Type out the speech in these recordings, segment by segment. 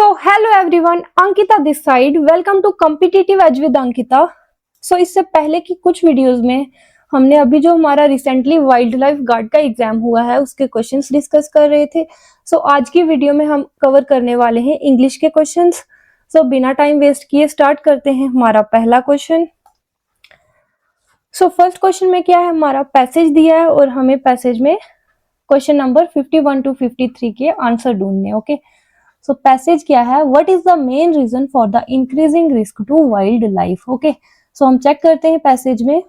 So hello everyone, Ankita this side. Welcome to competitive edge with Ankita. So इससे पहले की कुछ वीडियोस में हमने अभी जो हमारा रिसेंटली वाइल्ड लाइफ गार्ड का एग्जाम हुआ है उसके क्वेश्चंस डिस्कस कर रहे थे। सो आज की वीडियो में हम कवर करने वाले हैं इंग्लिश के क्वेश्चंस। सो बिना टाइम वेस्ट किए स्टार्ट करते हैं हमारा पहला क्वेश्चन। सो फर्स्ट क्वेश्चन में क्या है, हमारा पैसेज दिया है और हमें पैसेज में क्वेश्चन नंबर 51 टू 53 के आंसर ढूंढने। ओके, सो पैसेज क्या है, what is the main reason for the increasing risk to wild life. Okay, so हम चेक करते हैं पैसेज में।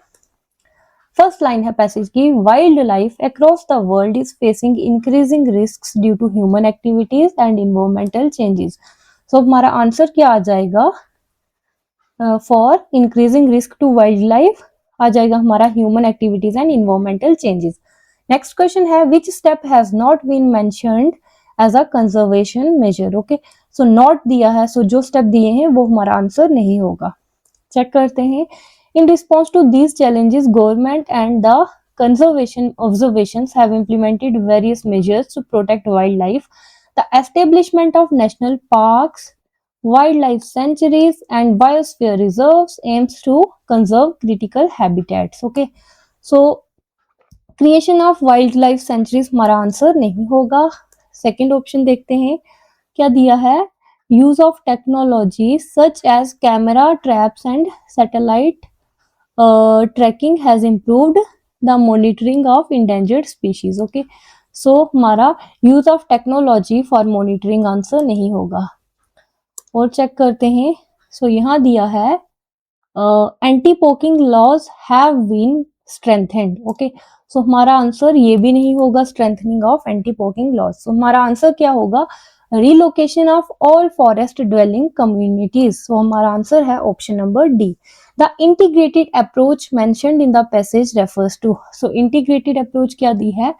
फर्स्ट लाइन है पैसेज की, wild life across the world is facing increasing risks due to human activities and environmental changes. So हमारा answer क्या आ जाएगा for increasing risk to wild life, आ जाएगा हमारा human activities and environmental changes. Next question है, which step has not been mentioned as a conservation measure. Okay, so not दिया है, सो जो स्टेप दिए हैं वो हमारा आंसर नहीं होगा। चेक करते हैं, in response to these challenges government and the conservation observations have implemented various measures to protect wildlife. The establishment of national parks, wildlife sanctuaries and biosphere reserves aims to conserve critical habitats. Okay, so creation of wildlife sanctuaries हमारा answer नहीं होगा। Second option देखते हैं क्या दिया है, use of technology such as camera traps and satellite tracking has improved the monitoring of endangered species. Okay, so हमारा use of technology for monitoring answer नहीं होगा। और चेक करते हैं, सो यहाँ दिया है anti poaching laws have been strengthened. Okay, so हमारा आंसर ये भी नहीं होगा, strengthening of anti poaching laws. So हमारा आंसर क्या होगा, relocation of all forest dwelling communities. So हमारा आंसर है option number D. The integrated approach mentioned in the passage refers to. So integrated approach क्या दी है,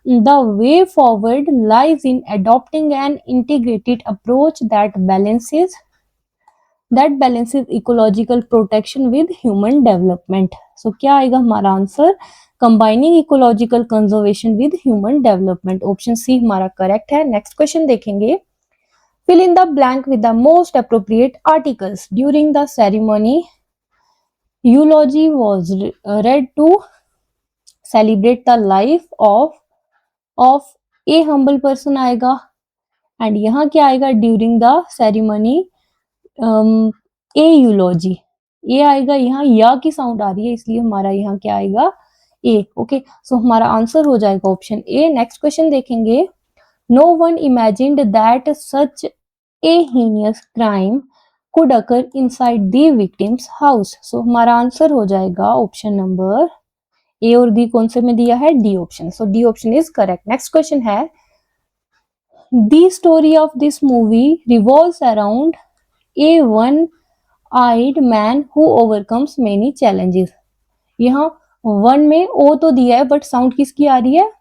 the way forward lies in adopting an integrated approach that balances ecological protection with human development. So क्या आएगा हमारा answer, combining ecological conservation with human development। Option C हमारा correct है। Next question देखेंगे, fill in the blank with the most appropriate articles during the ceremony eulogy was read to celebrate the life of A humble person आएगा, and यहाँ क्या आएगा, during the ceremony ए यूलॉजी। ए आएगा, यहाँ या की साउंड आ रही है इसलिए हमारा यहाँ क्या आएगा, ए। ओके, सो हमारा आंसर हो जाएगा ऑप्शन ए। नेक्स्ट क्वेश्चन देखेंगे, no one imagined that such a heinous crime could occur inside the victim's house. So हमारा आंसर हो जाएगा ऑप्शन नंबर ए और डी कौन से में दिया है, D option. So D option is correct. Next question है, the story of this movie revolves around a one eyed man who overcomes many challenges. यहाँ वन में ओ तो दिया है बट साउंड किसकी आ रही है,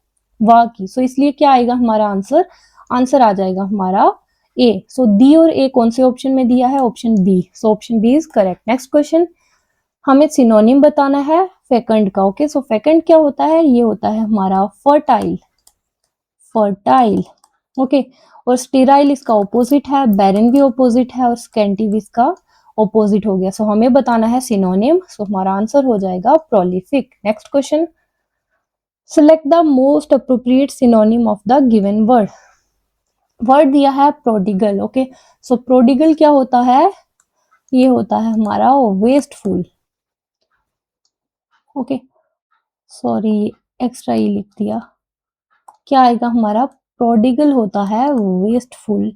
वाह की। सो इसलिए क्या आएगा हमारा आंसर, आंसर आ जाएगा हमारा ए। सो डी और ए कौन से ऑप्शन में दिया है, option B. So option B is correct. Next question, हमें सिनोनिम बताना है फेकंड का। ओके, सो फेकंड क्या होता है, ये होता है हमारा फर्टाइल, फर्टाइल। ओके, और स्टेराइल इसका ऑपोजिट है, बैरन भी ऑपोजिट है और स्कैंटी भी इसका ऑपोजिट हो गया। सो हमें बताना है सिनोनिम। सो हमारा आंसर हो जाएगा prolific. Next question, select the most appropriate synonym of the given word. Word दिया है प्रोडिगल। ओके, सो प्रोडिगल क्या होता है, ये होता है हमारा वेस्टफुल। ओके, सॉरी एक्स्ट्रा ई लिख दिया, क्या आएगा हमारा, प्रोडिगल होता है वेस्टफुल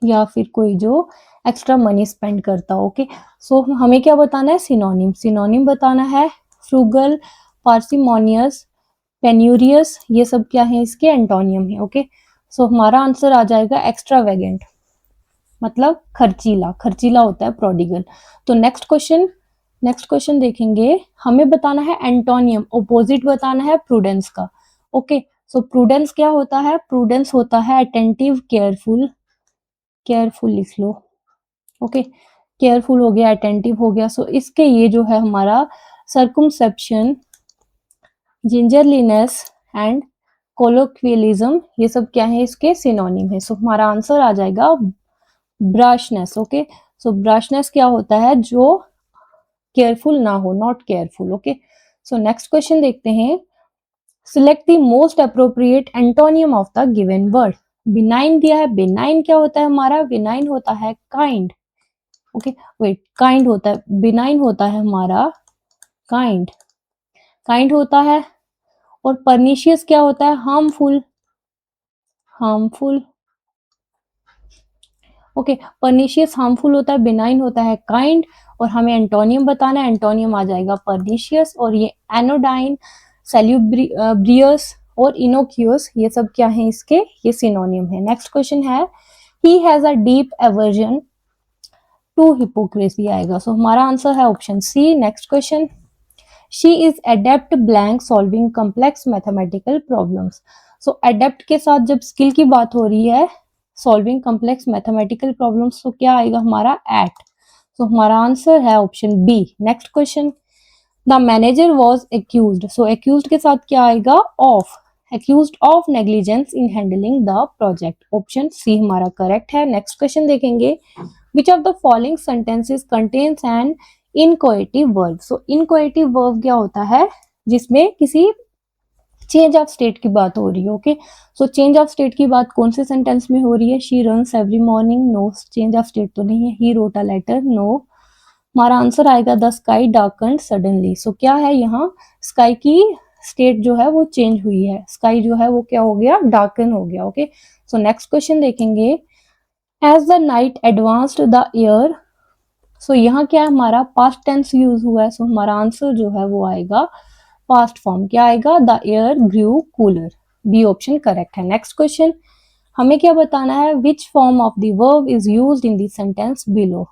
या फिर कोई जो एक्स्ट्रा मनी स्पेंड करता हो। ओके, सो हमें क्या बताना है, सिनोनिम। सिनोनिम बताना है फ्रूगल, पार्सिमोनियस, पेन्यूरियस, ये सब क्या है, इसके एंटोनियम है। ओके, सो हमारा आंसर आ जाएगा एक्स्ट्रावेगेंट, मतलब खर्चीला, खर्चीला होता है प्रोडिगल। तो नेक्स्ट क्वेश्चन देखेंगे, हमें बताना है एंटोनियम, ऑपोजिट बताना है प्रूडेंस का। ओके, सो प्रूडेंस क्या होता है, प्रूडेंस होता है अटेंटिव, केयरफुल, केयरफुल लिख लो। ओके, केयरफुल हो गया, अटेंटिव हो गया। सो इसके ये जो है हमारा सर्कुमसेप्शन, जिंजरलीनेस एंड कोलोक्वियलिज्म, ये सब क्या है, इसके सिनोनिम है। सो हमारा आंसर आ जाएगा ब्रशनेस, ओके। सो ब्रशनेस क्या होता है, जो केयरफुल ना हो, not careful, okay. So next question देखते हैं, select the most appropriate antonym of the given word. Benign दिया है, बिनाइन क्या होता है हमारा, बिनाइन होता है काइंड, ओके। वेट, काइंड होता है, बिनाइन होता है हमारा काइंड, काइंड होता है। और परनिशियस क्या होता है, harmful, harmful, okay. Pernicious harmful होता है, बिनाइन होता है काइंड। और हमें एंटोनियम बताना है, एंटोनियम आ जाएगा परनिशियस। और ये एनोडाइन, सैल्यूब्रियस और इनोक्यूस, ये सब क्या है इसके, ये सिनोनियम है। नेक्स्ट क्वेश्चन है, he has a deep aversion to hypocrisy आएगा। सो हमारा आंसर है option C. Next question, she is adept blank solving complex mathematical problems. So adept के साथ जब स्किल की बात हो रही है, सॉल्विंग कॉम्प्लेक्स मैथमेटिकल प्रॉब्लम्स, तो क्या आएगा हमारा एट। तो हमारा आंसर है option B. Next question, the manager was accused. So accused के साथ क्या आएगा, of, accused of negligence in handling the project, option C हमारा करेक्ट है। नेक्स्ट क्वेश्चन देखेंगे, which of the following sentences contains an inchoative verb. So inchoative verb क्या होता है, जिसमें किसी चेंज ऑफ स्टेट की बात हो रही है, okay. So change of state की बात कौन से सेंटेंस में हो रही है, she runs every morning, no, change of state तो नहीं है। He wrote a letter, no. हमारा आंसर आएगा the sky darkened suddenly. So क्या है यहाँ, स्काई की स्टेट जो है वो चेंज हुई है, स्काई जो है वो क्या हो गया, डार्कन हो गया, ओके। सो नेक्स्ट क्वेश्चन देखेंगे, as the night advanced the air. So यहाँ क्या है हमारा, पास्ट टेंस यूज हुआ है। सो हमारा आंसर जो है वो आएगा पास्ट फॉर्म, क्या आएगा, the air grew cooler, B option correct है। नेक्स्ट क्वेश्चन, हमें क्या बताना है, which form of the verb is used in the sentence below.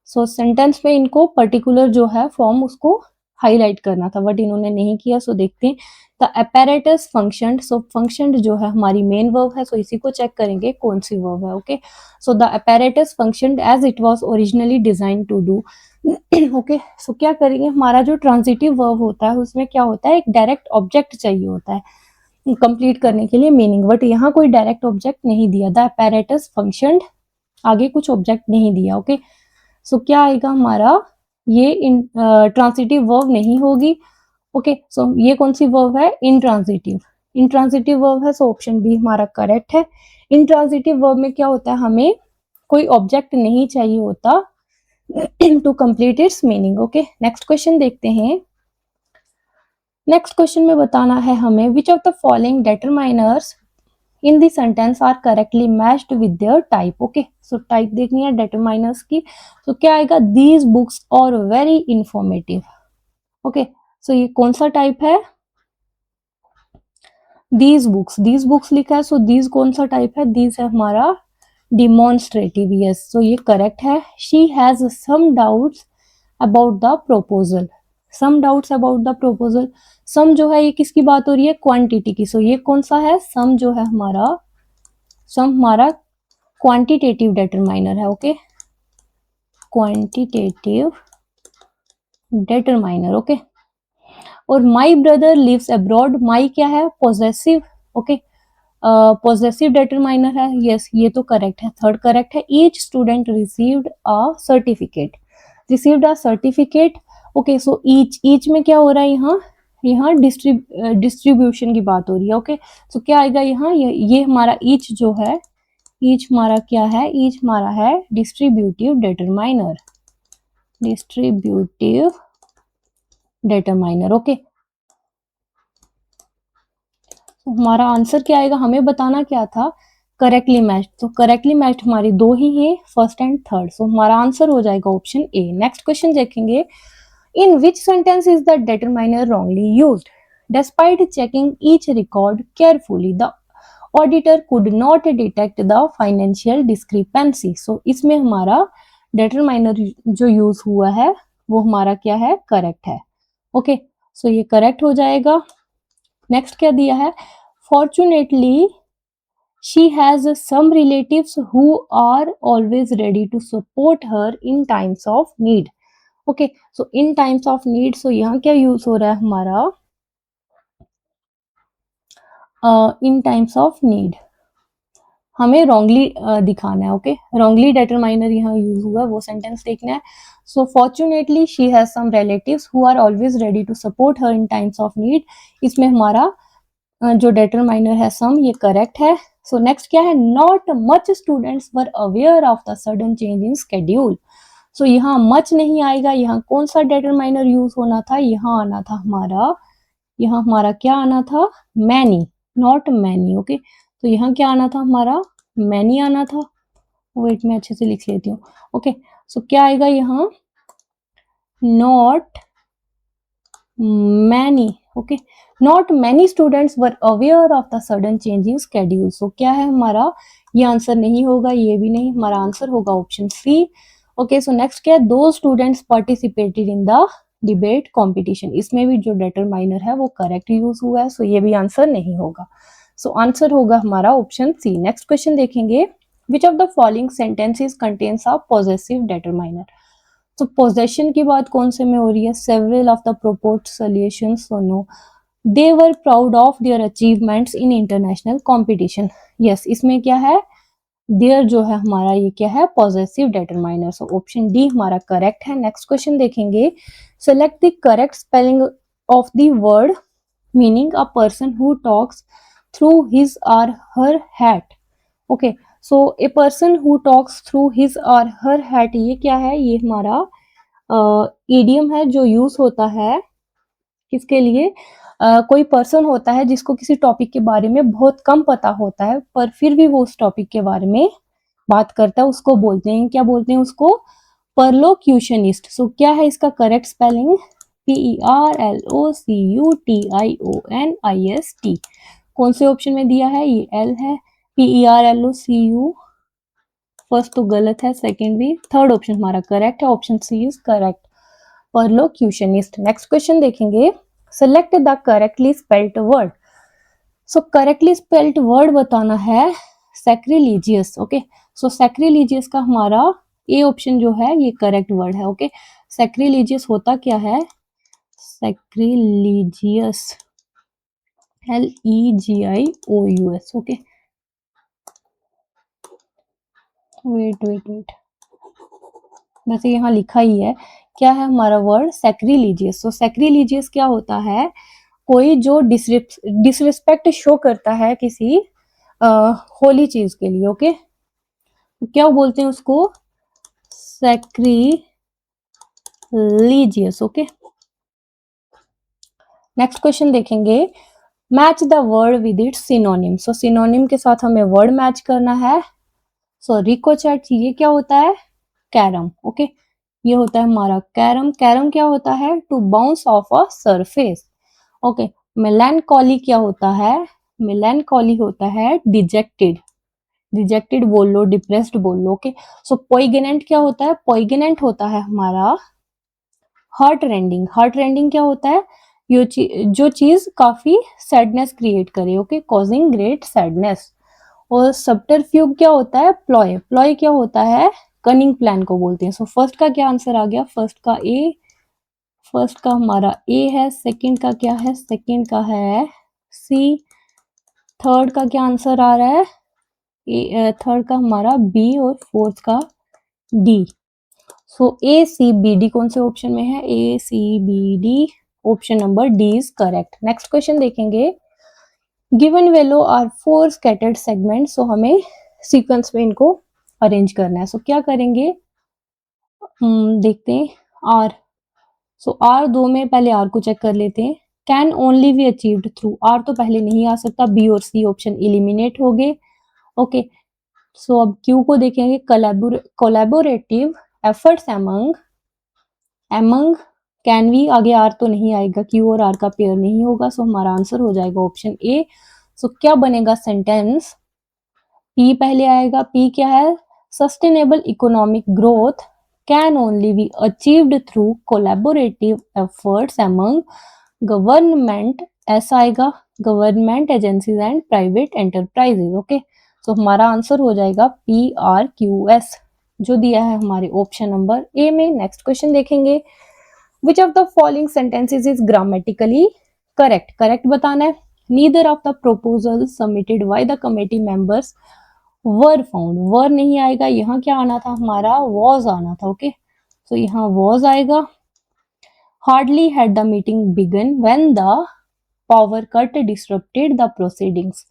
So sentence में इनको पर्टिकुलर जो है फॉर्म उसको हाईलाइट करना था, बट इन्होंने नहीं किया। सो देखते हैं, the apparatus functioned। So functioned जो है हमारी मेन वर्ब है, सो इसी को चेक करेंगे कौन सी वर्ब है, okay. So the apparatus functioned as it was originally designed to do, okay. So क्या करेंगे, हमारा जो ट्रांजिटिव वर्ब होता है उसमें क्या होता है, एक डायरेक्ट ऑब्जेक्ट चाहिए होता है कंप्लीट करने के लिए मीनिंग, बट यहाँ कोई डायरेक्ट ऑब्जेक्ट नहीं दिया, द apparatus functioned, आगे कुछ ऑब्जेक्ट नहीं दिया, ओके। सो क्या आएगा हमारा, ये ट्रांसिटिव वर्ब नहीं होगी, ओके। सो ये कौन सी वर्ब है, इंट्रांसिटिव, इंट्रांसिटिव वर्ब है। सो ऑप्शन बी हमारा करेक्ट है। इंट्रांसिटिव वर्ब में क्या होता है, हमें कोई ऑब्जेक्ट नहीं चाहिए होता to complete its meaning, okay. Next question देखते हैं, नेक्स्ट क्वेश्चन में बताना है हमें, which of the following determiners in the sentence are correctly matched with their type, okay. So type देखनी है डिटरमाइनर्स की। तो क्या आएगा, दीज बुक्स और वेरी इंफॉर्मेटिव, ओके। सो ये कौन सा टाइप है, दीज बुक्स, दीज बुक्स लिखा है। सो दीज कौन सा टाइप है, दीज है हमारा डिमॉन्स्ट्रेटिव, यस। सो ये करेक्ट है। She has some doubts about the proposal, some doubts about the proposal, some जो है ये किसकी बात हो रही है, क्वांटिटी की। सो ये कौन सा है, सम जो है हमारा, सम हमारा क्वांटिटेटिव डिटरमाइनर है, ओके, क्वांटिटेटिव डिटरमाइनर, ओके। और माई ब्रदर लिव्स अब्रॉड, माई क्या है, पॉजेसिव, ओके, पॉजेसिव डिटरमाइनर है, यस, ये तो करेक्ट है, थर्ड करेक्ट है। Each student received a certificate, received a certificate, okay. So each में क्या हो रहा है, यहाँ यहाँ डिस्ट्रीब्यूशन की बात हो रही है, ओके। सो क्या आएगा यहाँ, ये हमारा ईच जो है, ईच हमारा क्या है, ईच हमारा है distributive determiner, distributive determiner, okay. तो हमारा आंसर क्या आएगा, हमें बताना क्या था, करेक्टली मैच्ड। तो करेक्टली मैच्ड हमारी दो ही है, फर्स्ट एंड थर्ड। सो हमारा आंसर हो जाएगा ऑप्शन ए। नेक्स्ट क्वेश्चन देखेंगे, in which sentence is the determiner wrongly used, despite checking each record carefully the auditor could not detect the financial discrepancy. So इसमें हमारा determiner जो use हुआ है वो हमारा क्या है, करेक्ट है, ओके। सो ये करेक्ट हो जाएगा। नेक्स्ट क्या दिया है, fortunately she has some relatives who are always ready to support her in times of need, okay. So in times of need, so यहाँ क्या यूज हो रहा है हमारा, इन टाइम्स ऑफ नीड, हमें रॉन्गली दिखाना है। ओके, रॉन्गली डिटरमाइनर यहाँ यूज हुआ है, वो सेंटेंस देखना है। So fortunately she has some relatives who are always ready to support her in times of need. इसमें हमारा जो डिटरमाइनर है सम, ये करेक्ट है। सो नेक्स्ट क्या है, not much students were aware of the sudden change in schedule. So यहाँ much नहीं आएगा, यहाँ कौन सा डिटरमाइनर यूज होना था, यहाँ आना था हमारा, यहाँ हमारा क्या आना था, मैनी, नॉट मैनी। ओके, तो यहाँ क्या आना था हमारा, मैनी आना था। वेट मैं अच्छे से लिख लेती हूँ। ओके, सो क्या आएगा यहाँ, not many. Okay, not many students were aware of the sudden change in schedule. So क्या है हमारा, ये आंसर नहीं होगा, ये भी नहीं, हमारा आंसर होगा option C. Okay, so next क्या है, two students participated in the debate competition. इसमें भी जो डिटरमाइनर है वो करेक्ट यूज हुआ है, सो ये भी आंसर नहीं होगा। सो आंसर होगा हमारा ऑप्शन सी। नेक्स्ट क्वेश्चन देखेंगे, which of the following sentences contains a possessive determiner. तो पोजेशन की बात कौन से में हो रही है, several of the proposed solutions, so no. They were proud of their achievements in international competition, yes, इसमें क्या है, देयर जो है हमारा ये क्या है, possessive determiner. So option D हमारा करेक्ट है। नेक्स्ट क्वेश्चन देखेंगे, select the correct spelling of the word meaning a person who talks through his or her hat. Okay, so a person who talks through his or her hat, ये क्या है, ये हमारा idiom है जो use होता है किसके लिए, कोई पर्सन होता है जिसको किसी टॉपिक के बारे में बहुत कम पता होता है, पर फिर भी वो उस टॉपिक के बारे में बात करता है, उसको बोलते हैं, क्या बोलते हैं उसको, परलोक्यूशनिस्ट। सो क्या है इसका करेक्ट स्पेलिंग, PERLOCUTIONIST। कौन से ऑप्शन में दिया है, ये एल है। PERLOCU फर्स्ट तो गलत है, सेकंड भी, थर्ड ऑप्शन हमारा करेक्ट है, option C is correct, perlocutionist. Next question देखेंगे, select the correctly spelled word. So correctly spelled word बताना है सैक्रिलीजियस। ओके, सो सैक्रिलीजियस का हमारा ए ऑप्शन जो है ये करेक्ट वर्ड है। ओके, सैक्रिलीजियस होता क्या है, सैक्रिलीजियस, LEGIOUS। ओके, वेट, वैसे यहाँ लिखा ही है, क्या है हमारा वर्ड, सैक्रिलीजियस। सो सैक्रिलीजियस क्या होता है, कोई जो डिसरिस्पेक्ट शो करता है किसी होली चीज के लिए। ओके, क्या बोलते हैं उसको, सैक्रिलीजियस। ओके, नेक्स्ट क्वेश्चन देखेंगे, match the word with its synonym. So synonym के साथ हमें वर्ड मैच करना है। सो रिकोचैट, ये क्या होता है, कैरम। ओके, ये होता है हमारा कैरम। कैरम क्या होता है, to bounce off a surface. Okay, melancholy क्या होता है, मेलैंकोली होता है डिजेक्टेड, डिजेक्टेड बोल लो, डिप्रेस्ड बोल लो। ओके, सो पोइगनेंट क्या होता है, पोइगनेंट होता है हमारा हार्ट रेंडिंग। हार्ट रेंडिंग क्या होता है, जो चीज काफी सैडनेस क्रिएट करे। Okay, causing great sadness. और सब्टरफ्यूग क्या होता है, प्लॉय। प्लॉय क्या होता है, कनिंग प्लान को बोलते हैं। सो फर्स्ट का क्या आंसर आ गया, फर्स्ट का ए, फर्स्ट का हमारा ए है, सेकंड का क्या है, सेकंड का है सी, थर्ड का क्या आंसर आ रहा है, थर्ड का हमारा बी, और फोर्थ का डी। सो ACBD कौन से ऑप्शन में है, ACBD, option number D is correct. Next question देखेंगे, गिवन वेलो आर 4 स्कैटर्ड सेगमेंट। सो हमें सीक्वेंस में इनको अरेंज करना है। सो क्या करेंगे, देखते हैं आर। सो आर दो में पहले आर को चेक कर लेते हैं, can only be achieved through, are तो पहले नहीं आ सकता, बी और सी ऑप्शन एलिमिनेट हो गए। ओके, सो अब क्यू को देखेंगे, collaborative efforts among can we, आगे आर तो नहीं आएगा, क्यू और आर का पेयर नहीं होगा, सो हमारा आंसर हो जाएगा ऑप्शन ए। सो क्या बनेगा सेंटेंस, पी पहले आएगा, पी क्या है, sustainable economic growth can only be achieved through collaborative efforts among government, ऐसा आएगा, government agencies and private enterprises. Okay, तो हमारा आंसर हो जाएगा PRQS, जो दिया है हमारे ऑप्शन नंबर ए में। नेक्स्ट क्वेश्चन देखेंगे, which of the following sentences is grammatically correct. Correct बताना है, neither of the proposal submitted by the committee members were found, were नहीं आएगा, यहाँ क्या आना था हमारा, वॉज आना था। ओके, तो यहाँ वॉज आएगा। Hardly had the meeting begun when the power cut disrupted the proceedings.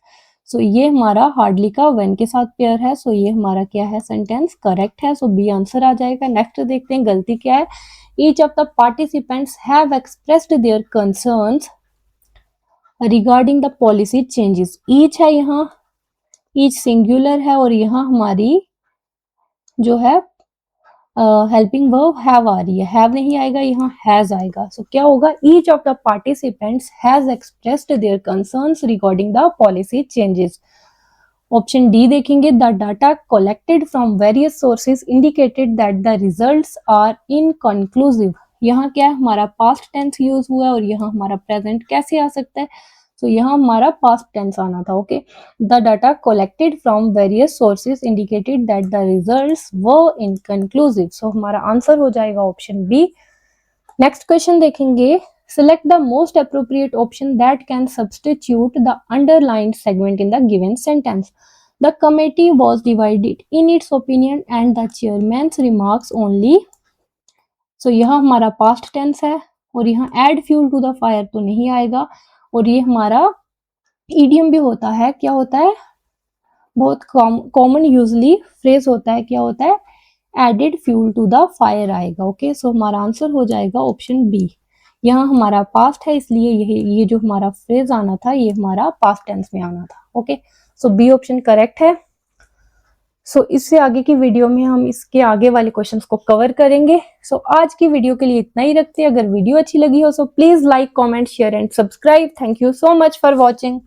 So ये हमारा हार्डली का व्हेन के साथ पेयर है, सो ये हमारा क्या है, सेंटेंस करेक्ट है, सो बी आंसर आ जाएगा। नेक्स्ट देखते हैं गलती क्या है। Each of the participants have expressed their concerns regarding the policy changes. Each है यहाँ, ईच सिंगुलर है, और यहाँ हमारी जो है हेल्पिंग वर्ब हैव आ रही है, हैव नहीं आएगा, यहाँ हैज आएगा। सो क्या होगा, each of the participants has expressed their concerns regarding the policy changes. Option D देखेंगे, the data collected from various sources indicated that the results are inconclusive. यहाँ क्या है, हमारा पास्ट टेंस यूज हुआ है, और यहाँ हमारा प्रेजेंट कैसे आ सकता है, तो यहाँ हमारा पास्ट टेंस आना था। Okay, the data collected from various sources indicated that the results were inconclusive. So हमारा आंसर हो जाएगा ऑप्शन बी। नेक्स्ट क्वेश्चन देखेंगे, select the most appropriate option that can substitute the underlined segment in the given sentence. The committee was divided in its opinion and the chairman's remarks only. So यहाँ हमारा past tense है, और यहाँ add fuel to the fire तो नहीं आएगा, और ये हमारा idiom भी होता है, क्या होता है, बहुत कॉमन यूजली फ्रेज होता है, क्या होता है, added fuel to the fire आएगा। ओके, सो हमारा आंसर हो जाएगा ऑप्शन बी। यहाँ हमारा पास्ट है, इसलिए ये जो हमारा फ्रेज आना था, ये हमारा पास्ट टेंस में आना था। ओके, सो बी ऑप्शन करेक्ट है। सो इससे आगे की वीडियो में हम इसके आगे वाले क्वेश्चंस को कवर करेंगे। सो आज की वीडियो के लिए इतना ही रखते हैं। अगर वीडियो अच्छी लगी हो so please like, comment, share and subscribe. Thank you so much for watching.